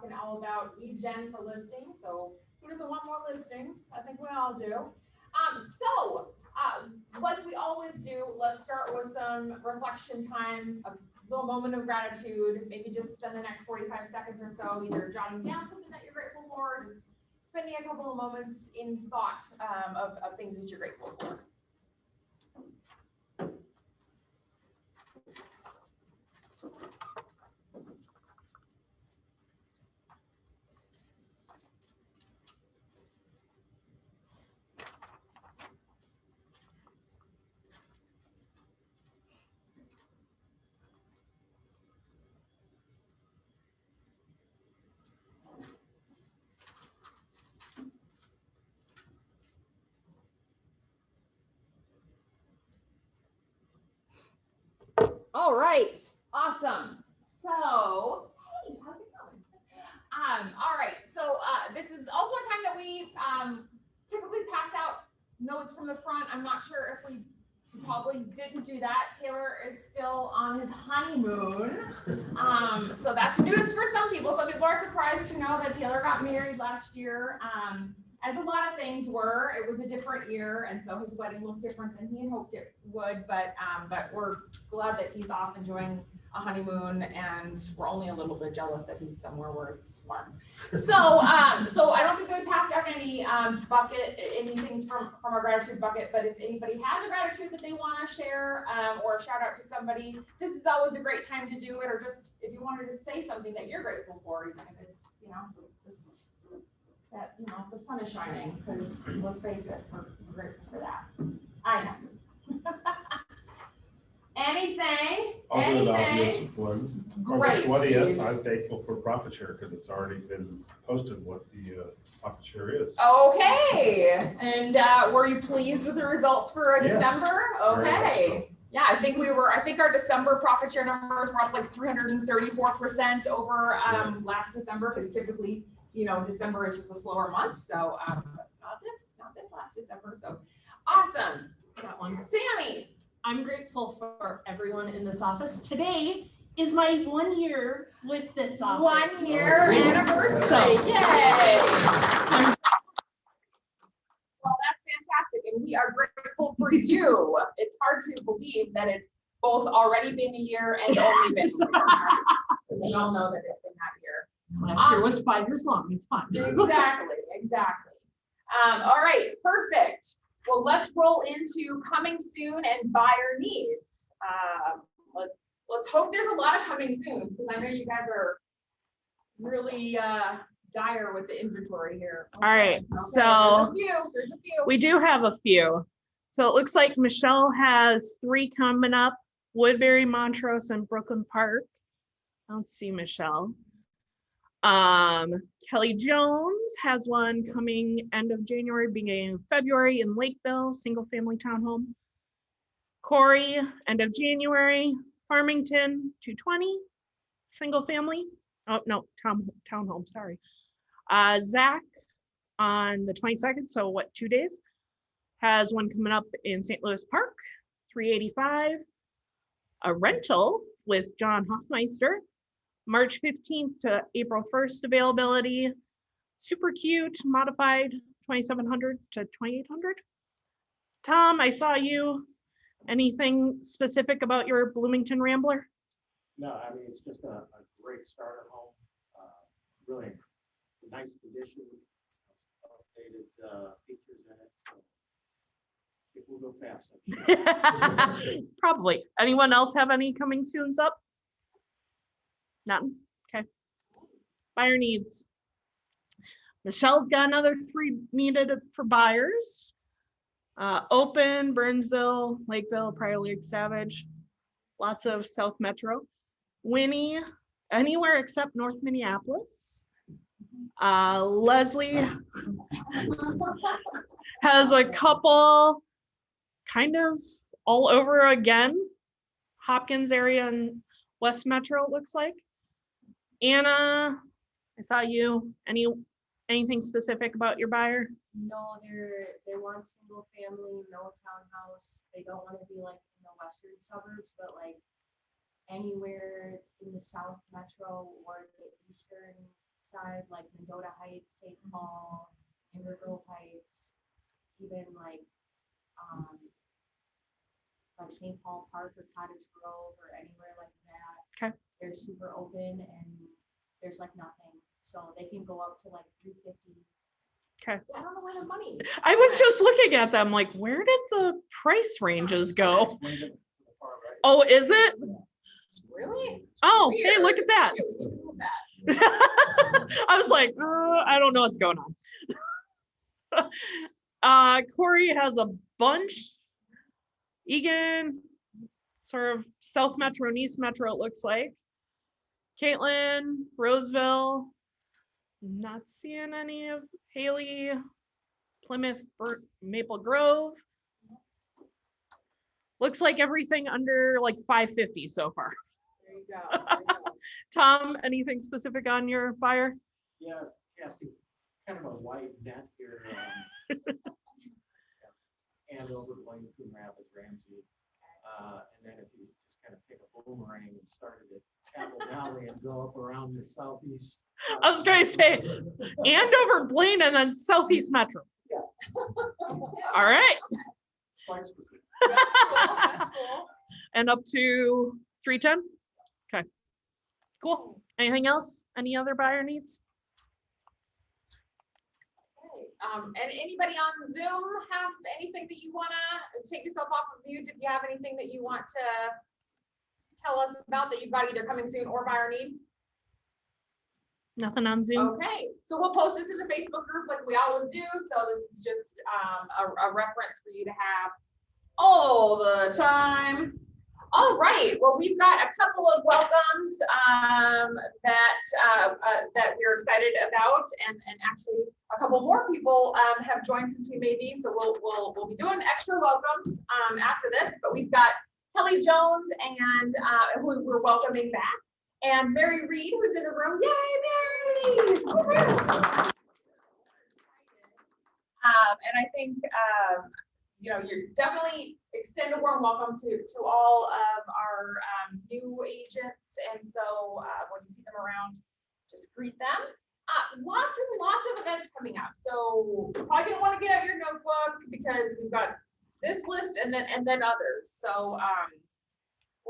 talking all about eGen for listings. So who doesn't want more listings? I think we all do. Like we always do, let's start with some reflection time, a little moment of gratitude. Maybe just spend the next 45 seconds or so either jotting down something that you're grateful for, or just spending a couple of moments in thought of things that you're grateful for. All right, awesome. So, hey, how's it going? All right, so this is also a time that we typically pass out notes from the front. I'm not sure if we probably didn't do that. Taylor is still on his honeymoon. So that's news for some people. Some people are surprised to know that Taylor got married last year. As a lot of things were, it was a different year, and so his wedding looked different than he had hoped it would. But we're glad that he's off enjoying a honeymoon, and we're only a little bit jealous that he's somewhere where it's warm. So I don't think that we passed out any anything from our gratitude bucket. But if anybody has a gratitude that they want to share or shout out to somebody, this is always a great time to do it. Or just if you wanted to say something that you're grateful for, even if it's just that the sun is shining, because let's face it, we're grateful for that. I am. Anything? I'll do an obvious one. Great. On the 20th, I'm thankful for profit share because it's already been posted what the profit share is. Okay. And were you pleased with the results for December? Yes, okay. Yeah, I think our December profit share numbers were up like 334% over last December, because typically, December is just a slower month. So not this last December. So awesome. That one. Sammy. I'm grateful for everyone in this office. Today is my 1 year with this office. 1 year anniversary. So, yay. Well, that's fantastic. And we are grateful for you. It's hard to believe that it's both already been a year and only been a year. Because we all know that it's been that year. Last year was 5 years long. It's fine. Exactly. All right, perfect. Well, let's roll into coming soon and buyer needs. Let's hope there's a lot of coming soon, because I know you guys are really dire with the inventory here. Okay. All right, so there's a few. We do have a few. So it looks like Michelle has 3 coming up: Woodbury, Montrose, and Brooklyn Park. I don't see Michelle. Kelly Jones has one coming end of January, beginning of February in Lakeville, single family townhome. Corey, end of January, Farmington, 220, single family. Oh, no, townhome, sorry. Zach on the 22nd, so 2 days, has one coming up in St. Louis Park, 385. A rental with John Hoffmeister, March 15th to April 1st availability. Super cute, modified 2,700 to 2,800. Tom, I saw you. Anything specific about your Bloomington Rambler? No, I mean, it's just a great starter home. Really nice condition, updated features in it. So it will go fast, I'm sure. Probably. Anyone else have any coming soons up? None? Okay. Buyer needs. Michelle's got another 3 needed for buyers. Open, Burnsville, Lakeville, Prior Lake, Savage. Lots of South Metro. Winnie, anywhere except North Minneapolis. Leslie has a couple kind of all over again. Hopkins area and West Metro, it looks like. Anna, I saw you. Anything specific about your buyer? No, they want single family, no townhouse. They don't want to be like in the western suburbs, but like anywhere in the South Metro or the eastern side, like Mendota Heights, St. Paul, Amber Grove Heights, even like St. Paul Park or Cottage Grove or anywhere like that. Okay. They're super open and there's like nothing. So they can go up to like 350. I don't know where the money. I was just looking at them like, where did the price ranges go? Oh, is it? Really? Oh, hey, Weird. look at that. Okay, we can move that. I was like, I don't know what's going on. Corey has a bunch. Egan, sort of South Metro and East Metro, it looks like. Caitlin, Roseville, not seeing any of Haley, Plymouth, Maple Grove. Looks like everything under like 550 so far. There you go. There you go. Tom, anything specific on your buyer? Yeah, casting kind of a wide net here. Andover, Blaine, Coon Rapids, Ramsey. And then if you just kind of take a boomerang and started at Chapel Valley and go up around the southeast. I was going to say Andover, Blaine, and then Southeast Metro. Yeah. All right. Quite specific. That's cool. That's cool. And up to 310. Okay, cool. Anything else? Any other buyer needs? And anybody on Zoom have anything that you wanna take yourself off of mute if you have anything that you want to tell us about that you've got either coming soon or buyer need? Nothing on Zoom? Okay, so we'll post this in the Facebook group like we always do. So this is just a reference for you to have all the time. All right, well, we've got a couple of welcomes that we're excited about, and actually a couple more people have joined since we made these, so we'll be doing extra welcomes after this. But we've got Kelly Jones and who we're welcoming back, and Mary Reed, who's in the room. Yay, Mary! And I think you're definitely extend a warm welcome to all of our new agents. And so when you see them around, just greet them. Lots and lots of events coming up. So you're probably gonna want to get out your notebook because we've got this list and then others. So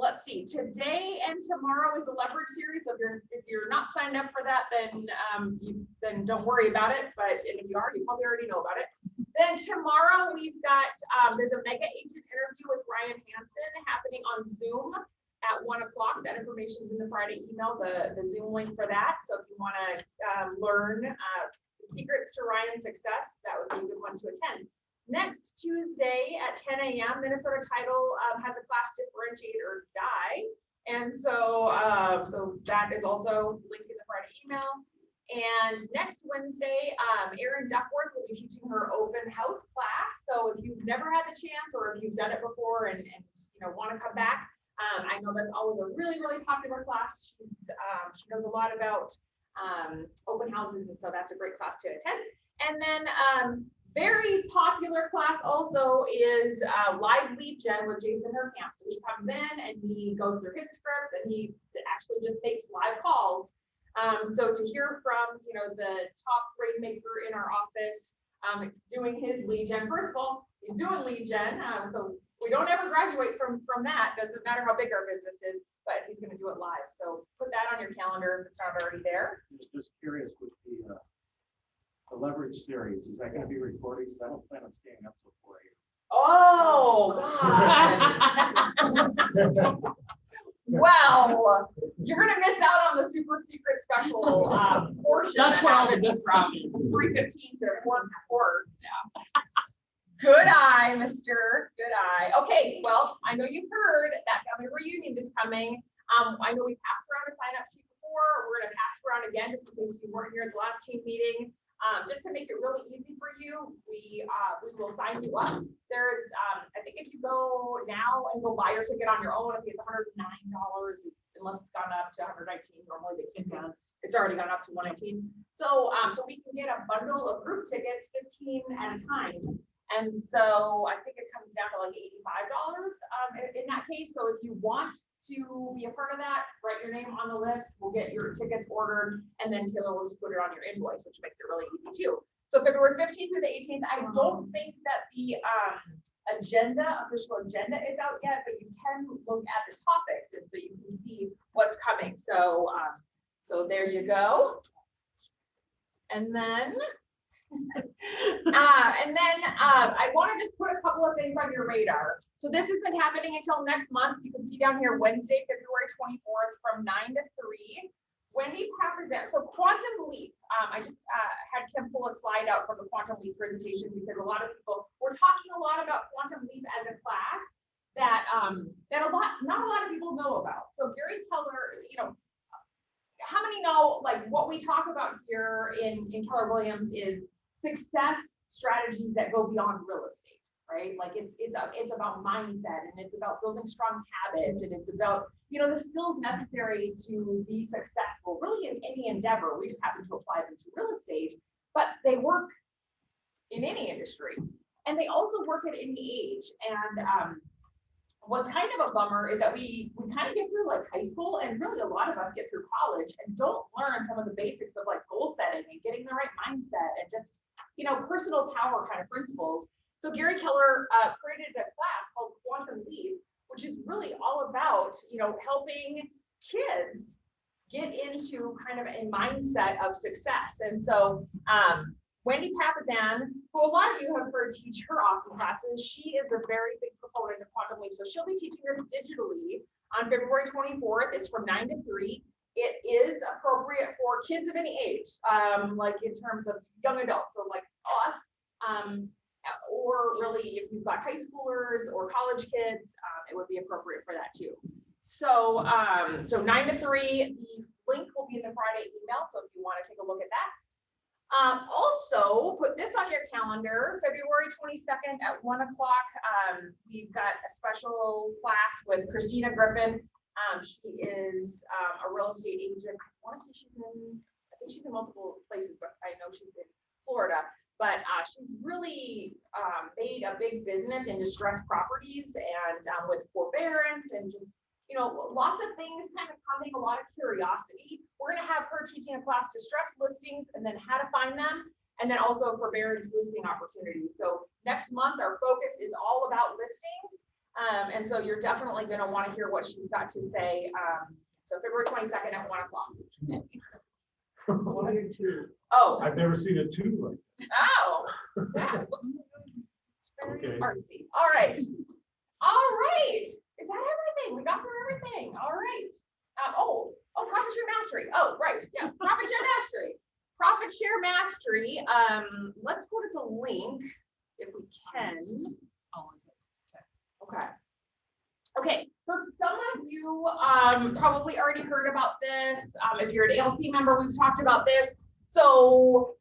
let's see, today and tomorrow is the Leverage Series. So if you're not signed up for that, then don't worry about it. But if you are, you probably already know about it. Then tomorrow we've got, there's a mega agent interview with Ryan Hansen happening on Zoom at 1 o'clock. That information is in the Friday email, the Zoom link for that. So if you want to learn the secrets to Ryan's success, that would be a good one to attend. Next Tuesday at 10 a.m., Minnesota Title has a class differentiate or die. And so, so that is also linked in the Friday email. And next Wednesday, Erin Duckworth will be teaching her open house class. So if you've never had the chance, or if you've done it before and want to come back, I know that's always a really, really popular class. She knows a lot about open houses, and so that's a great class to attend. And then very popular class also is live lead gen with Jason Herkamp. So he comes in and he goes through his scripts and he actually just makes live calls. So to hear from, the top rainmaker in our office doing his lead gen, first of all, he's doing lead gen. So we don't ever graduate from that. Doesn't matter how big our business is, but he's going to do it live. So put that on your calendar if it's not already there. Just curious with the Leverage Series, is that going to be recorded? Because I don't plan on staying up till 4 a.m. Oh, gosh. Well, you're gonna miss out on the super secret special portion. That's where all the good stuff is. 3:15 to 4. Yeah. Good eye, mister. Good eye. Okay, well, I know you've heard that family reunion is coming. I know we passed around a sign-up sheet before. We're gonna pass around again just in case you weren't here at the last team meeting. Just to make it really easy for you, we will sign you up. There's, I think if you go now and go buy your ticket on your own, I think it's $109, unless it's gone up to $119. Normally they can does. It's already gone up to $119. So, so we can get a bundle of group tickets, 15 at a time. And so I think it comes down to like $85 in that case. So if you want to be a part of that, write your name on the list. We'll get your tickets ordered, and then Taylor will just put it on your invoice, which makes it really easy too. So February 15th through the 18th. I don't think that the official agenda is out yet, but you can look at the topics, and so you can see what's coming. So so there you go. And then I want to just put a couple of things on your radar. So this isn't happening until next month. You can see down here Wednesday, February 24th from 9 to 3. Wendy presents, so Quantum Leap. I just had Kim pull a slide out from the Quantum Leap presentation because a lot of people were talking a lot about Quantum Leap as a class that not a lot of people know about. So Gary Keller, how many know like what we talk about here in Keller Williams is success strategies that go beyond real estate, right? Like it's about mindset, and it's about building strong habits, and it's about the skills necessary to be successful really in any endeavor. We just happen to apply them to real estate, but they work in any industry, and they also work at any age. And what's kind of a bummer is that we kind of get through like high school, and really a lot of us get through college and don't learn some of the basics of like goal setting and getting the right mindset and just personal power kind of principles. So Gary Keller created a class called Quantum Leap, which is really all about helping kids get into kind of a mindset of success. And so Wendy Papazan, who a lot of you have heard teach her awesome classes, she is a very big proponent of Quantum Leap. So she'll be teaching this digitally on February 24th. It's from 9 to 3. It is appropriate for kids of any age, like in terms of young adults, so like us, or really if you've got high schoolers or college kids, it would be appropriate for that too. So, so 9 to 3, the link will be in the Friday email. So if you want to take a look at that. Also put this on your calendar, February 22nd at 1 o'clock. We've got a special class with Christina Griffin. She is a real estate agent. I want to say I think she's in multiple places, but I know she's in Florida. But she's really made a big business in distressed properties and with forbearance and just, lots of things kind of coming, a lot of curiosity. We're going to have her teaching a class distressed listings and then how to find them, and then also forbearance listing opportunities. So next month, our focus is all about listings. And so you're definitely going to want to hear what she's got to say. So February 22nd at 1 o'clock. 1 and 2. Oh. I've never seen it too. Oh. That looks very Okay. artsy. All right. All right. Is that everything? We got through everything. All right. Profit Share Mastery. Oh, right. Yes. Profit Share Mastery. Profit Share Mastery. Let's go to the link if we can. Okay. Okay, so some of you probably already heard about this. If you're an ALC member, we've talked about this. So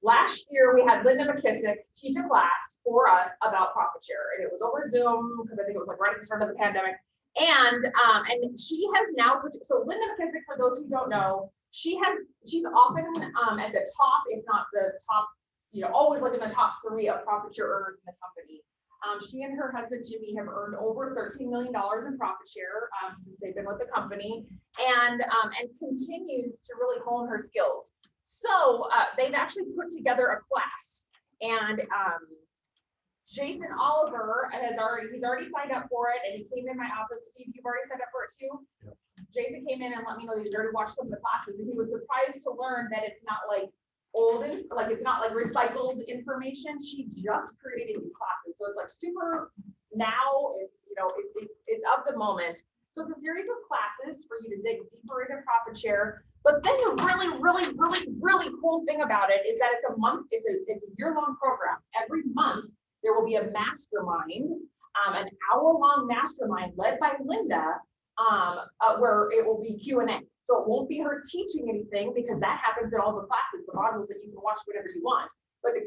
last year we had Linda McKissick teach a class for us about profit share, and it was over Zoom because I think it was like right at the start of the pandemic. And she has now so Linda McKissick, for those who don't know, she's often at the top, if not the top, always like in the top 3 of profit share earners in the company. She and her husband, Jimmy, have earned over $13 million in profit share since they've been with the company, and continues to really hone her skills. So they've actually put together a class, and Jason Oliver he's already signed up for it, and he came in my office. Steve, you've already signed up for it too? Yep. Jason came in and let me know he's already watched some of the classes, and he was surprised to learn that it's not like it's not like recycled information. She just created these classes, so it's like super now. It's it's of the moment. So it's a series of classes for you to dig deeper into profit share. But then the really cool thing about it is that it's a month. It's a year-long program. Every month there will be a mastermind, an hour-long mastermind led by Linda, where it will be Q&A. So it won't be her teaching anything because that happens in all the classes, the modules that you can watch whenever you want. But the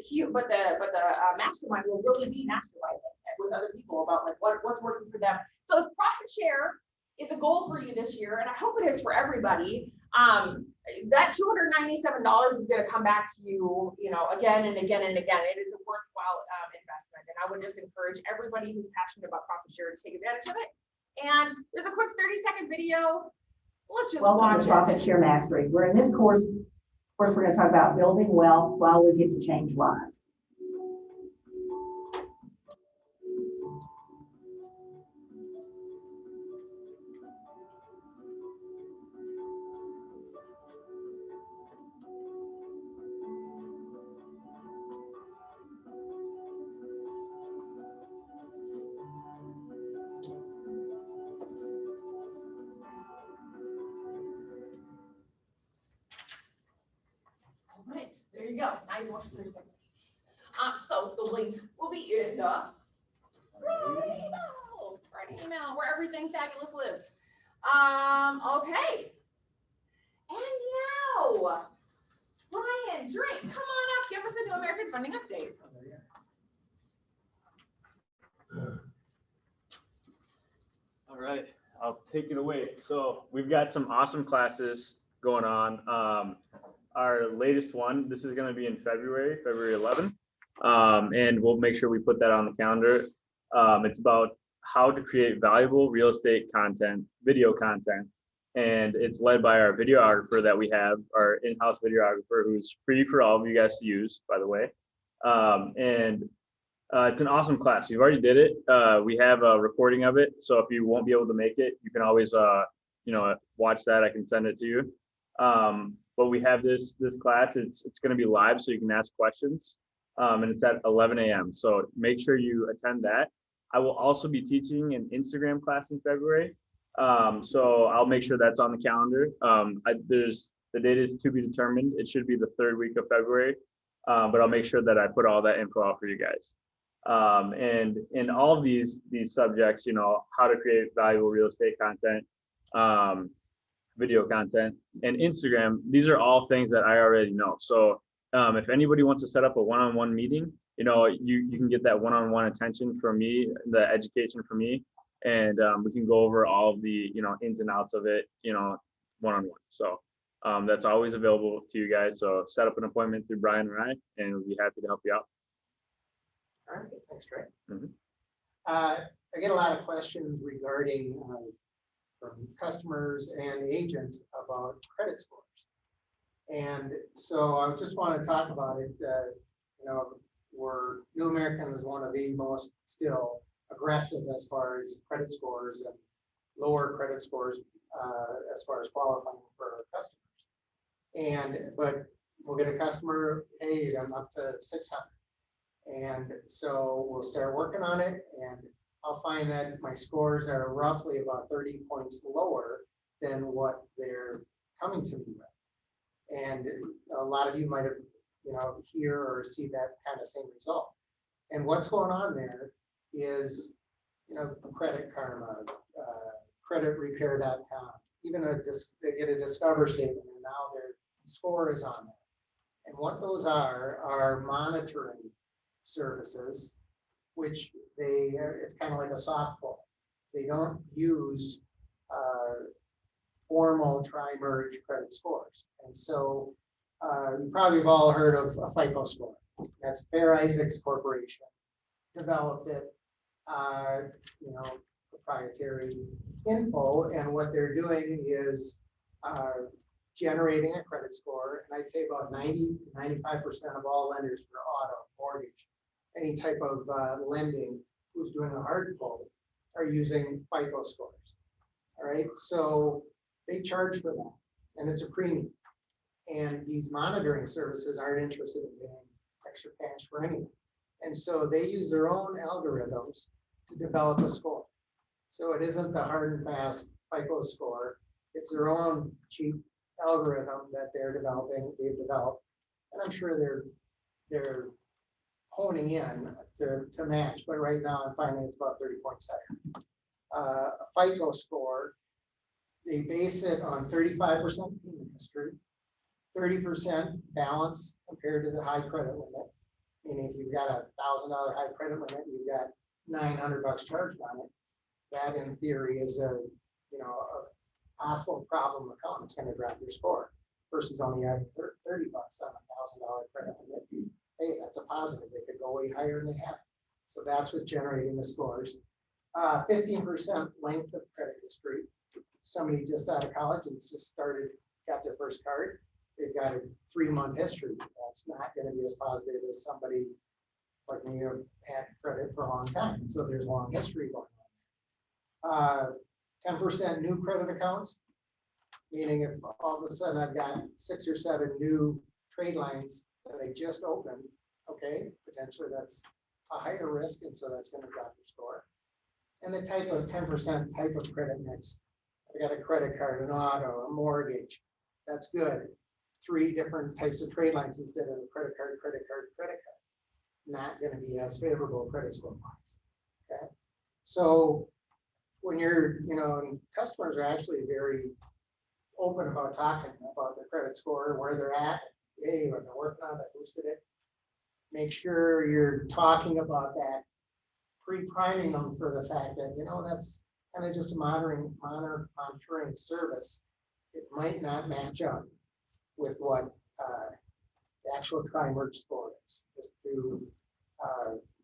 mastermind will really be masterminding with other people about like what's working for them. So if profit share is a goal for you this year, and I hope it is for everybody, that $297 is going to come back to you, again and again and again. It is a worthwhile investment, and I would just encourage everybody who's passionate about profit share to take advantage of it. And there's a quick 30-second video. Let's just Welcome watch to Profit Share Mastery. We're in this course, we're going to talk about building wealth while we get to change lives. All right, there you go. Now you watch the 30 seconds. So the link will be in the Friday email where everything fabulous lives. Okay. And now, Ryan, Drake, come on up. Give us a New American Funding update. All right, I'll take it away. So we've got some awesome classes going on. Our latest one, this is going to be in February 11th. And we'll make sure we put that on the calendar. It's about how to create valuable real estate content, video content. And it's led by our videographer that we have, our in-house videographer, who's free for all of you guys to use, by the way. It's an awesome class. You already did it. We have a recording of it. So if you won't be able to make it, you can always, watch that. I can send it to you. But we have this class. It's going to be live, so you can ask questions. And it's at 11 a.m. So make sure you attend that. I will also be teaching an Instagram class in February. So I'll make sure that's on the calendar. The date is to be determined. It should be the 3rd week of February. But I'll make sure that I put all that info out for you guys. And in all of these subjects, how to create valuable real estate content, video content, and Instagram, these are all things that I already know. So if anybody wants to set up a one-on-one meeting, you can get that one-on-one attention from me, the education from me, and we can go over all of the ins and outs of it, one-on-one. So that's always available to you guys. So set up an appointment through Brian or I, and we'll be happy to help you out. All right, thanks, Trey. Mhm. I get a lot of questions regarding from customers and agents about credit scores. And so I just want to talk about it. New American is one of the most still aggressive as far as credit scores and lower credit scores as far as qualifying for customers. But we'll get a customer, hey, I'm up to 600. And so we'll start working on it, and I'll find that my scores are roughly about 30 points lower than what they're coming to me with. And a lot of you might have, hear or see that kind of same result. And what's going on there is, Credit Karma, creditrepair.com, even they get a Discover statement, and now their score is on there. And what those are monitoring services, which it's kind of like a soft pull. They don't use formal tri-merge credit scores. And so you probably have all heard of a FICO score. That's Fair Isaacs Corporation developed it, proprietary info. And what they're doing is generating a credit score. And I'd say about 90 to 95% of all lenders for auto, mortgage, any type of lending who's doing a hard pull are using FICO scores. All right, so they charge for that, and it's a premium. And these monitoring services aren't interested in paying extra cash for anything. And so they use their own algorithms to develop a score. So it isn't the hard and fast FICO score. It's their own cheap algorithm that they've developed. And I'm sure they're honing in to match, but right now I'm finding it's about 30 points higher. A FICO score, they base it on 35% payment history, 30% balance compared to the high credit limit. Meaning if you've got a $1,000 high credit limit, you've got $900 charged on it. That in theory is a possible problem account. It's going to drop your score versus only adding $30 on a $1,000 credit limit. Hey, that's a positive. They could go way higher than they have. So So that's what's generating the scores. 15% length of credit history. Somebody just out of college and just started, got their first card, they've got a 3-month history. That's not going to be as positive as somebody like me who had credit for a long time. So there's a long history going on. 10% new credit accounts, meaning if all of a sudden I've got 6 or 7 new trade lines that I just opened, okay, potentially that's a higher risk, and so that's going to drop your score. And the type of 10% type of credit mix. I got a credit card, an auto, a mortgage. That's good. 3 different types of trade lines instead of a credit card, credit card, credit card. Not going to be as favorable credit score wise. Okay. So when you're, and customers are actually very open about talking about their credit score, where they're at. Hey, I've been working on it, I boosted it. Make sure you're talking about that, pre-priming them for the fact that, that's kind of just a monitoring service. It might not match up with what the actual tri-merge score is, just to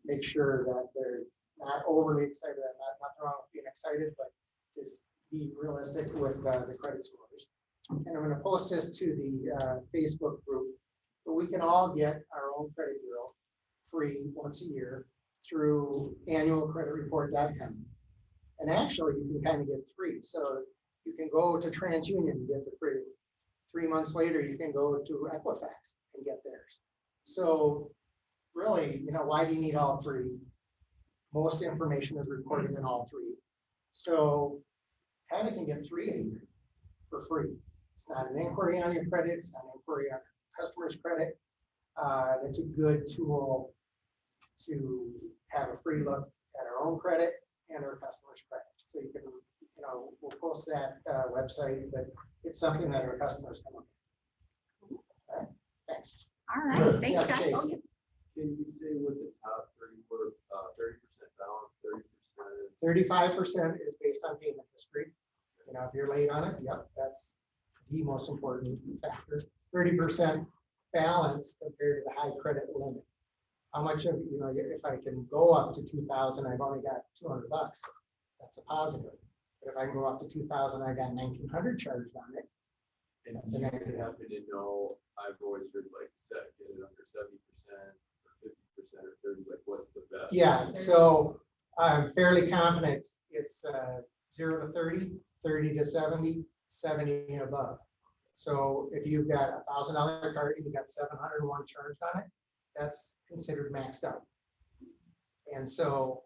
make sure that they're not overly excited. Nothing wrong with being excited, but just be realistic with the credit scores. And I'm going to post this to the Facebook group, but we can all get our own credit bureau free once a year through annualcreditreport.com. And actually, you can kind of get 3. So you can go to TransUnion and get the free. 3 months later, you can go to Equifax and get theirs. So really, why do you need all 3? Most information is recorded in all 3. So kind of can get 3 a year for free. It's not an inquiry on your credit. It's not an inquiry on your customer's credit. It's a good tool to have a free look at our own credit and our customer's credit. So you can, we'll post that website, but it's something that our customers can look at. Okay, thanks. All right, thanks, Yes, guys. Chase. Okay. Can you say what the top 30% balance, 30%? 35% is based on payment history. If you're late on it, yep, that's the most important factor. 30% balance compared to the high credit limit. How much of, if I can go up to 2,000, I've only got $200. That's a positive. But if I can go up to 2,000, I got 1,900 charged on it. And That's a you negative. happen to know, I've always heard like get it under 70% or 50% or 30, like what's the best? Yeah, so I'm fairly confident it's 0 to 30, 30 to 70, 70 and above. So if you've got a $1,000 card and you got 701 charged on it, that's considered maxed out. And so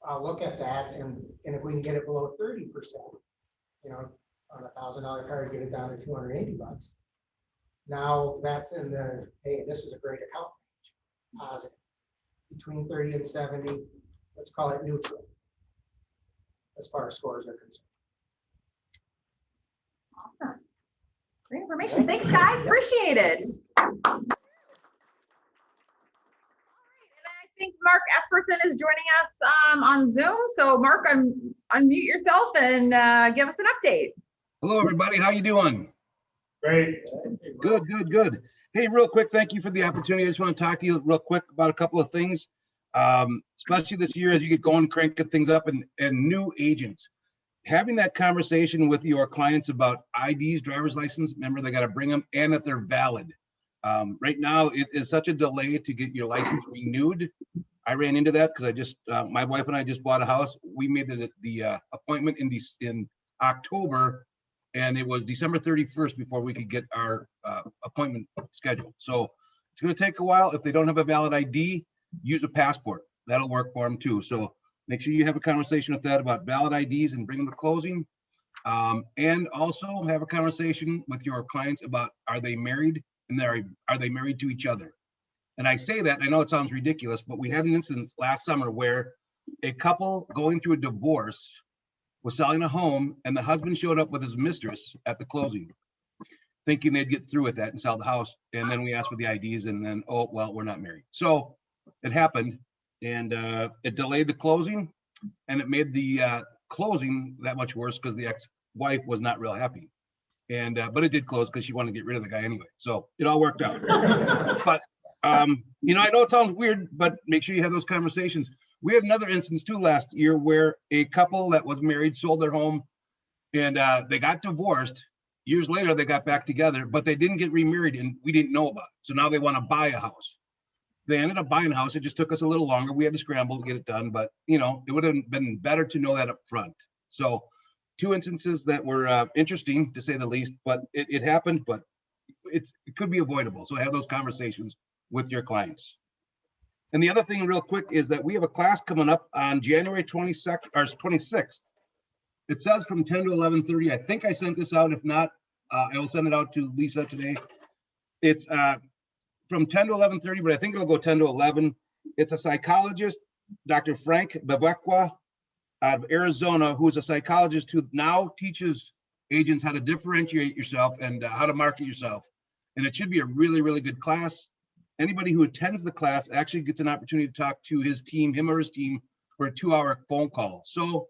I'll look at that, and if we can get it below 30%, on a $1,000 card, get it down to $280. Now that's in the, hey, this is a great account range, positive. Between 30 and 70, let's call it neutral, as far as scores are concerned. Awesome. Great information. Thanks, guys. Appreciate it. I think Mark Esperson is joining us on Zoom. So Mark, unmute yourself and give us an update. Hello, everybody. How you doing? Great. Good, good, good. Hey, real quick, thank you for the opportunity. I just want to talk to you real quick about a couple of things, especially this year as you get going, cranking things up, and new agents. Having that conversation with your clients about IDs, driver's license, remember they got to bring them, and that they're valid. Right now, it is such a delay to get your license renewed. I ran into that because I just, my wife and I just bought a house. We made the appointment in October, and it was December 31st before we could get our appointment scheduled. So it's going to take a while. If they don't have a valid ID, use a passport. That'll work for them too. So make sure you have a conversation with that about valid IDs and bring them to closing. And also have a conversation with your clients about, are they married, and are they married to each other? And I say that, I know it sounds ridiculous, but we had an incident last summer where a couple going through a divorce was selling a home, and the husband showed up with his mistress at the closing, thinking they'd get through with that and sell the house. And then we asked for the IDs, and then, oh, well, we're not married. So it happened, and it delayed the closing, and it made the closing that much worse because the ex-wife was not real happy. And but it did close because she wanted to get rid of the guy anyway. So it all worked out. But I know it sounds weird, but make sure you have those conversations. We had another instance too last year where a couple that was married sold their home and they got divorced. Years later, they got back together, but they didn't get remarried and we didn't know about it. So now they want to buy a house. They ended up buying a house. It just took us a little longer. We had to scramble to get it done, but it would have been better to know that up front. So 2 instances that were interesting to say the least, but it happened, but it could be avoidable. So have those conversations with your clients. And the other thing real quick is that we have a class coming up on January 22nd or 26th. It says from 10 to 11:30. I think I sent this out. If not, I will send it out to Lisa today. It's from 10 to 11:30, but I think it'll go 10 to 11. It's a psychologist, Dr. Frank Bevekwa out of Arizona, who's a psychologist who now teaches agents how to differentiate yourself and how to market yourself. And it should be a really, really good class. Anybody who attends the class actually gets an opportunity to talk to his team, him or his team, for a 2-hour phone call. So,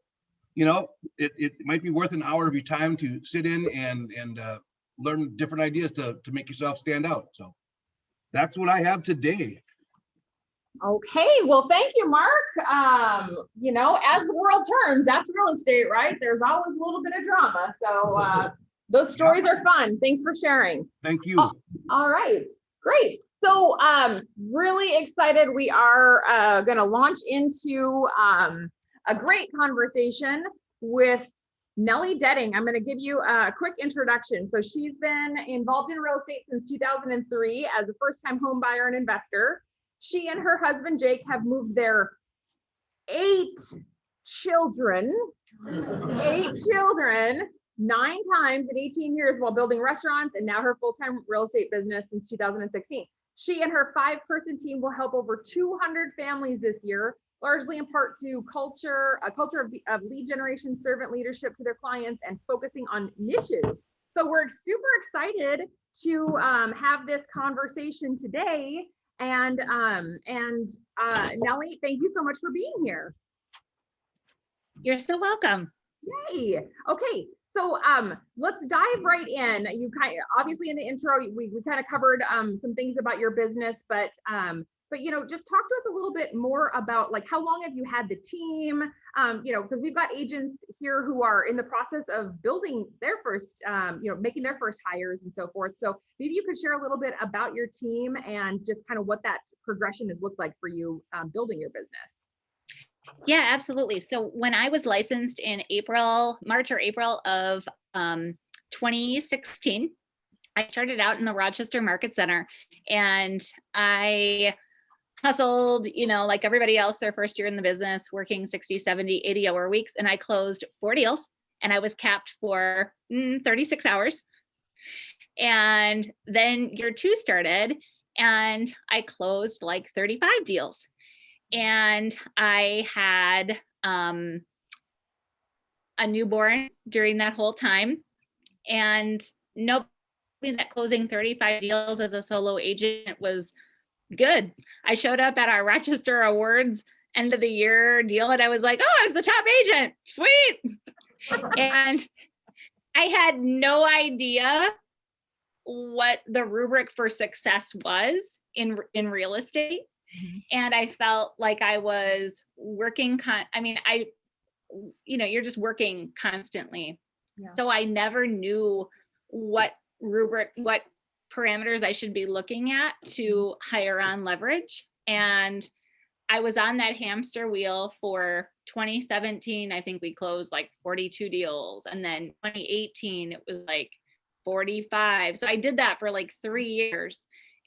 it might be worth an hour of your time to sit in and learn different ideas to make yourself stand out. So that's what I have today. Okay, well, thank you, Mark. As the world turns, that's real estate, right? There's always a little bit of drama. So those stories are fun. Thanks for sharing. Thank you. All right, great. So really excited. We are going to launch into a great conversation with Nellie Detting. I'm going to give you a quick introduction. So she's been involved in real estate since 2003 as a first-time home buyer and investor. She and her husband, Jake, have moved their 8 children 9 times in 18 years while building restaurants, and now her full-time real estate business since 2016. She and her 5-person team will help over 200 families this year, largely in part to a culture of lead generation, servant leadership to their clients, and focusing on niches. So we're super excited to have this conversation today. And Nellie, thank you so much for being here. You're so welcome. Yay. Okay. So let's dive right in. You obviously in the intro, we kind of covered some things about your business, but just talk to us a little bit more about like how long have you had the team? Because we've got agents here who are in the process of building their first, making their first hires and so forth. So maybe you could share a little bit about your team and just kind of what that progression has looked like for you building your business. Yeah, absolutely. So when I was licensed in March or April of 2016, I started out in the Rochester Market Center, and I hustled, like everybody else, their first year in the business, working 60, 70, 80-hour weeks. And I closed 4 deals, and I was capped for 36 hours. And then year 2 started, and I closed like 35 deals. And I had a newborn during that whole time, and nobody that closing 35 deals as a solo agent was good. I showed up at our Rochester Awards end of the year deal, and I was like, oh, I was the top agent. Sweet. And I had no idea what the rubric for success was in real estate. Mm-hmm. And I felt like I was working, you're just working constantly. Yeah. So I never knew what rubric, what parameters I should be looking at to hire on leverage. And I was on that hamster wheel for 2017. I think we closed like 42 deals. And then 2018, it was like 45. So I did that for like 3 years.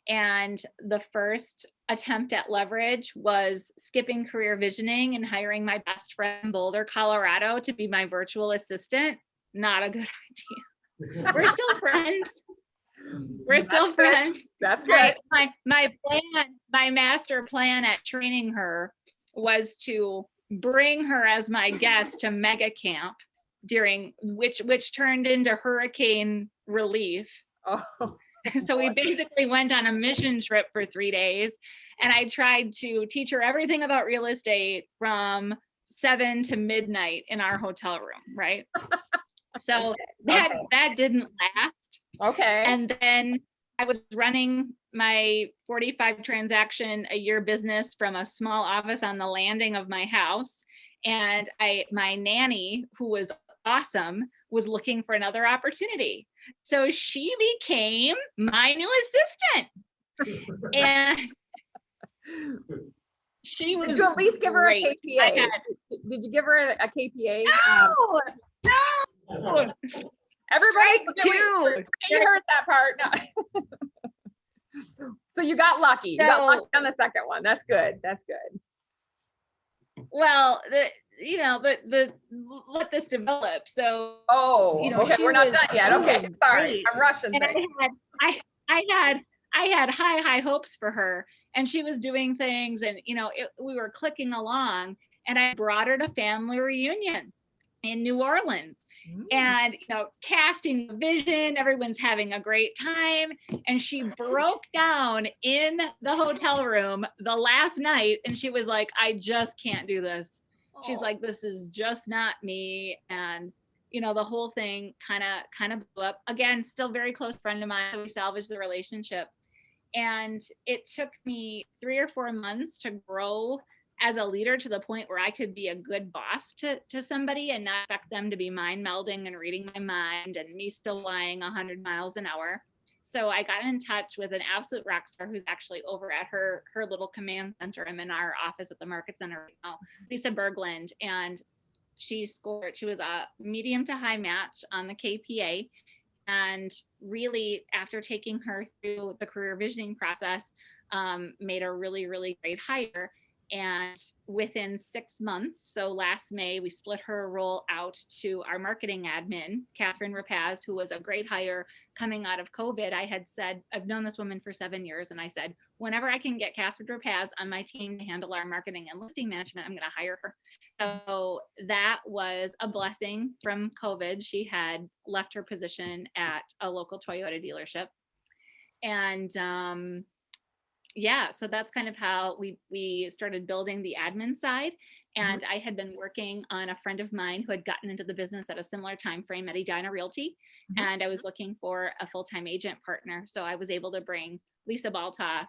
And the first attempt at leverage was skipping career visioning and hiring my best friend in Boulder, Colorado to be my virtual assistant. Not a good idea. We're still friends. We're still friends. That's good. My plan, my master plan at training her was to bring her as my guest to Mega Camp during which turned into hurricane relief. Oh. So we basically went on a mission trip for 3 days, and I tried to teach her everything about real estate from 7 to midnight in our hotel room, right? So that didn't last. Okay. And then I was running my 45 transaction a year business from a small office on the landing of my house. And my nanny, who was awesome, was looking for another opportunity. So she became my new assistant. And she was Did you at least give her a great. KPA? Did you give her a KPA? No. Everybody, Two. you heard that part. No. So you got lucky. You got lucky on the second one. That's good. That's good. Well, the let this develop. So okay, we're not done yet. Okay, sorry, I'm rushing and things. I had high hopes for her, and she was doing things, and we were clicking along, and I brought her to family reunion in New Orleans. And casting the vision, everyone's having a great time, and she broke down in the hotel room the last night, and she was like, I just can't do this. She's like, this is just not me. And the whole thing kind of blew up. Again, still very close friend of mine, so we salvaged the relationship. And it took me 3 or 4 months to grow as a leader to the point where I could be a good boss to somebody and not expect them to be mind melding and reading my mind and me still flying 100 miles an hour. So I got in touch with an absolute rock star who's actually over at her little command center. I'm in our office at the Market Center right now, Lisa Berglund, and she was a medium to high match on the KPA. And really, after taking her through the career visioning process, made a really, really great hire. And within 6 months, so last May, we split her role out to our marketing admin, Catherine Rapaz, who was a great hire coming out of COVID. I had said, I've known this woman for 7 years, and I said, whenever I can get Catherine Rapaz on my team to handle our marketing and listing management, I'm going to hire her. So that was a blessing from COVID. She had left her position at a local Toyota dealership. And so that's kind of how we started building the admin side. And I had been working on a friend of mine who had gotten into the business at a similar time frame at Edina Realty. And I was looking for a full-time agent partner. So I was able to bring Lisa Baltoff,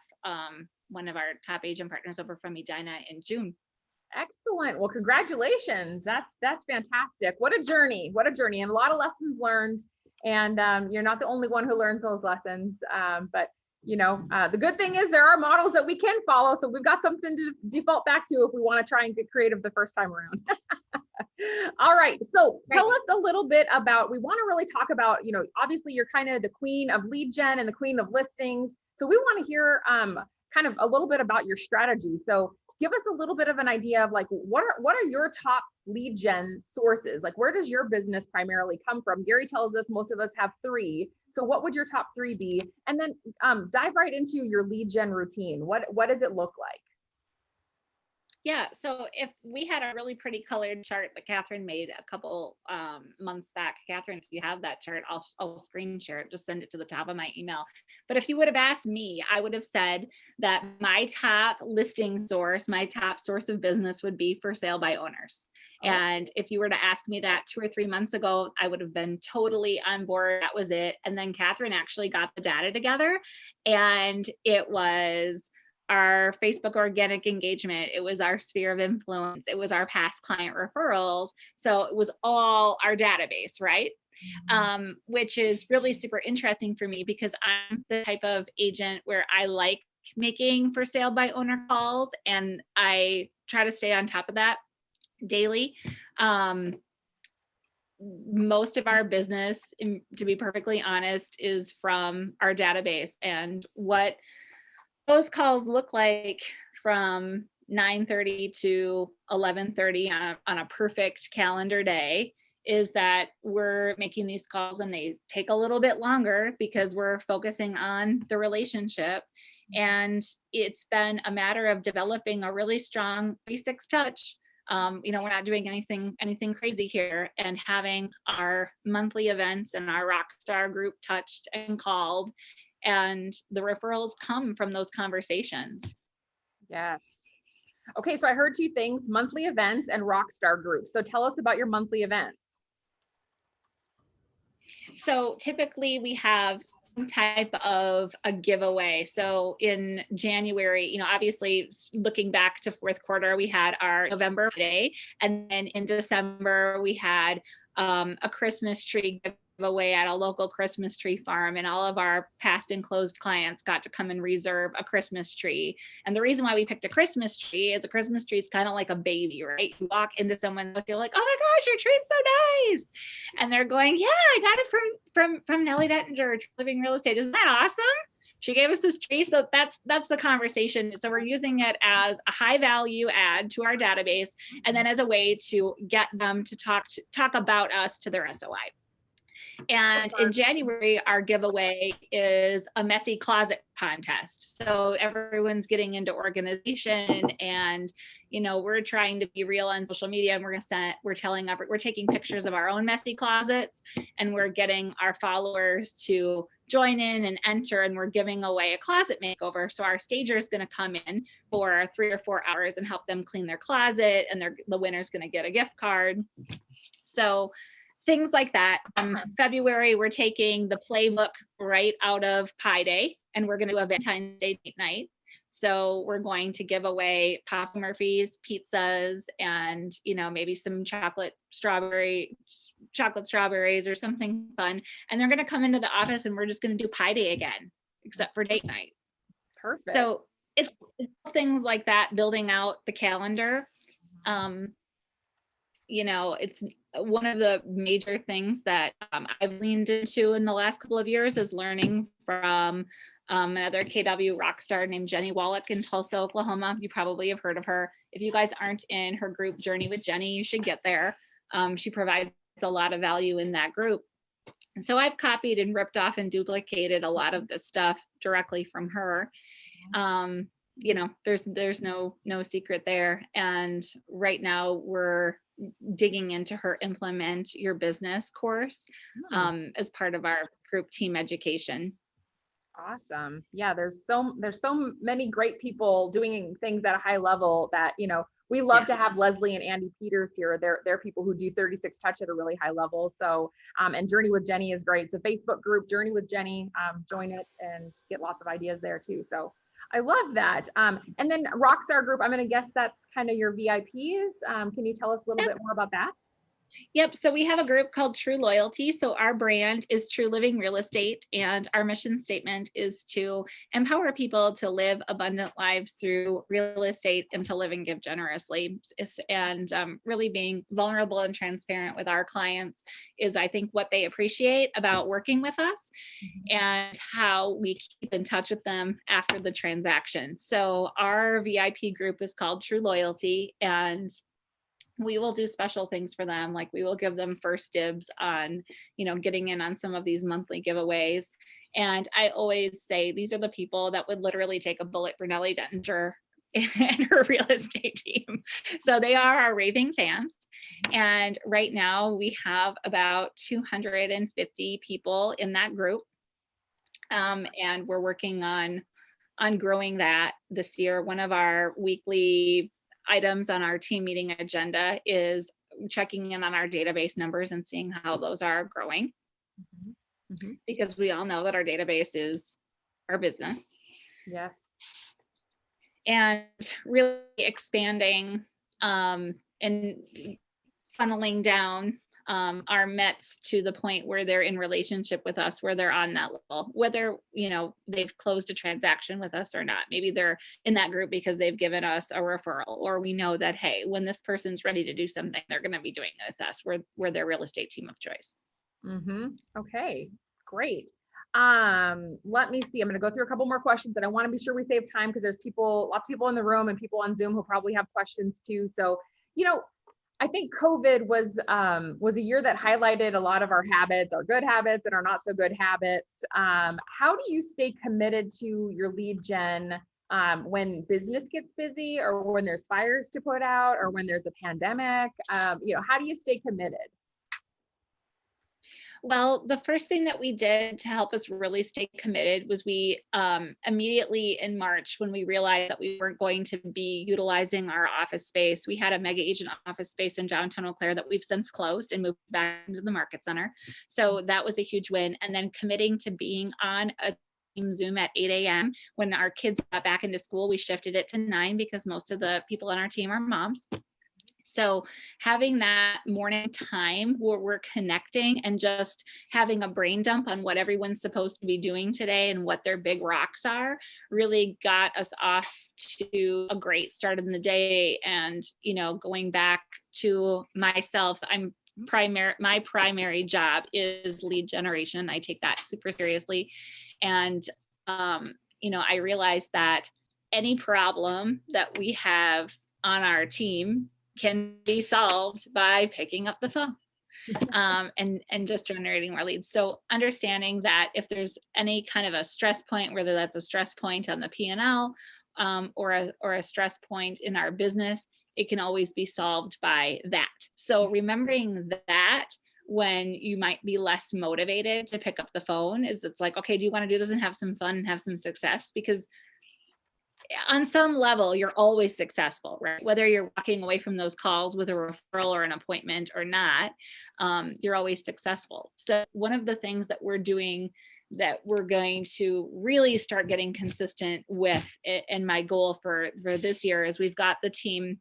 one of our top agent partners, over from Edina in June. Excellent. Well, congratulations. That's fantastic. What a journey. What a journey. And a lot of lessons learned. And you're not the only one who learns those lessons. But the good thing is there are models that we can follow. So we've got something to default back to if we want to try and get creative the first time around. All right. So tell us a little bit about, we want to really talk about, obviously you're kind of the queen of lead gen and the queen of listings. So we want to hear kind of a little bit about your strategy. So give us a little bit of an idea of like, what are your top lead gen sources? Like, where does your business primarily come from? Gary tells us most of us have 3. So what would your top 3 be? And then dive right into your lead gen routine. What does it look like? Yeah, so if we had a really pretty colored chart that Catherine made a couple months back, Catherine, if you have that chart, I'll screen share it, just send it to the top of my email. But if you would have asked me, I would have said that my top listing source, my top source of business would be for sale by owners. And if you were to ask me that 2 or 3 months ago, I would have been totally on board. That was it. And then Catherine actually got the data together, and it was our Facebook organic engagement. It was our sphere of influence. It was our past client referrals. So it was all our database, right? Which is really super interesting for me because I'm the type of agent where I like making for sale by owner calls, and I try to stay on top of that daily. Most of our business, to be perfectly honest, is from our database, and what those calls look like from 9:30 to 11:30 on a perfect calendar day is that we're making these calls, and they take a little bit longer because we're focusing on the relationship. And it's been a matter of developing a really strong 3-6 touch. We're not doing anything crazy here, and having our monthly events and our Rockstar group touched and called, and the referrals come from those conversations. Yes. Okay, so I heard 2 things: monthly events and Rockstar groups. So tell us about your monthly events. So typically we have some type of a giveaway. So in January, obviously looking back to fourth quarter, we had our November Day, and then in December we had a Christmas tree giveaway at a local Christmas tree farm, and all of our past and closed clients got to come and reserve a Christmas tree. And the reason why we picked a Christmas tree is a Christmas tree is kind of like a baby, right? You walk into someone's house, you're like, oh my gosh, your tree's so nice. And they're going, yeah, I got it from Nellie Dettinger, Living Real Estate. Isn't that awesome? She gave us this tree. So that's the conversation. So we're using it as a high value add to our database, and then as a way to get them to talk about us to their SOI. And in January, our giveaway is a messy closet contest. So everyone's getting into organization, and we're trying to be real on social media, and we're taking pictures of our own messy closets, and we're getting our followers to join in and enter, and we're giving away a closet makeover. So our stager is going to come in for 3 or 4 hours and help them clean their closet, and the winner's going to get a gift card. So things like that. February, we're taking the playbook right out of Pi Day, and we're going to do a Valentine's Day date night. So we're going to give away Papa Murphy's pizzas, and maybe some chocolate strawberries or something fun. And they're going to come into the office, and we're just going to do Pi Day again, except for date night. Perfect. So it's things like that, building out the calendar. It's one of the major things that I've leaned into in the last couple of years is learning from another KW rock star named Jenny Wallach in Tulsa, Oklahoma. You probably have heard of her. If you guys aren't in her group Journey with Jenny, you should get there. She provides a lot of value in that group. And so I've copied and ripped off and duplicated a lot of this stuff directly from her. There's no secret there. And right now we're digging into her Implement Your Business course as part of our group team education. Awesome. Yeah, there's so many great people doing things at a high level that, we love to have Leslie and Andy Peters here. They're people who do 36 Touch at a really high level. So, and Journey with Jenny is great. It's a Facebook group, Journey with Jenny, join it and get lots of ideas there too. So I love that. And then Rockstar Group, I'm going to guess that's kind of your VIPs. Can you tell us a little bit more about that? Yep. So we have a group called True Loyalty. So our brand is True Living Real Estate, and our mission statement is to empower people to live abundant lives through real estate and to live and give generously. And really being vulnerable and transparent with our clients is, I think, what they appreciate about working with us, and how we keep in touch with them after the transaction. So our VIP group is called True Loyalty, and we will do special things for them. Like we will give them first dibs on, getting in on some of these monthly giveaways. And I always say, these are the people that would literally take a bullet for Nellie Dettinger and her real estate team. So they are our raving fans. And right now we have about 250 people in that group. And we're working on growing that this year. One of our weekly items on our team meeting agenda is checking in on our database numbers and seeing how those are growing. Because we all know that our database is our business. Yes. And really expanding and funneling down our METs to the point where they're in relationship with us, where they're on that level, whether, they've closed a transaction with us or not. Maybe they're in that group because they've given us a referral, or we know that, hey, when this person's ready to do something, they're going to be doing it with us. We're their real estate team of choice. Okay, great. Let me see. I'm going to go through a couple more questions, and I want to be sure we save time because there's lots of people in the room and people on Zoom who probably have questions too. So, I think COVID was a year that highlighted a lot of our habits, our good habits and our not so good habits. How do you stay committed to your lead gen when business gets busy, or when there's fires to put out, or when there's a pandemic? How do you stay committed? Well, the first thing that we did to help us really stay committed was we immediately in March, when we realized that we weren't going to be utilizing our office space, we had a mega agent office space in downtown Eau Claire that we've since closed and moved back into the market center. So that was a huge win. And then committing to being on a team Zoom at 8 a.m. When our kids got back into school, we shifted it to 9 because most of the people on our team are moms. So having that morning time where we're connecting and just having a brain dump on what everyone's supposed to be doing today and what their big rocks are really got us off to a great start in the day. And, you know, going back to myself, my primary job is lead generation. I take that super seriously. And, you know, I realized that any problem that we have on our team can be solved by picking up the phone and just generating more leads. So understanding that if there's any kind of a stress point, whether that's a stress point on the P&L or a stress point in our business, it can always be solved by that. So remembering that when you might be less motivated to pick up the phone is it's like, okay, do you want to do this and have some fun and have some success? Because on some level, you're always successful, right? Whether you're walking away from those calls with a referral or an appointment or not, you're always successful. So one of the things that we're doing that we're going to really start getting consistent with, and my goal for this year is we've got the team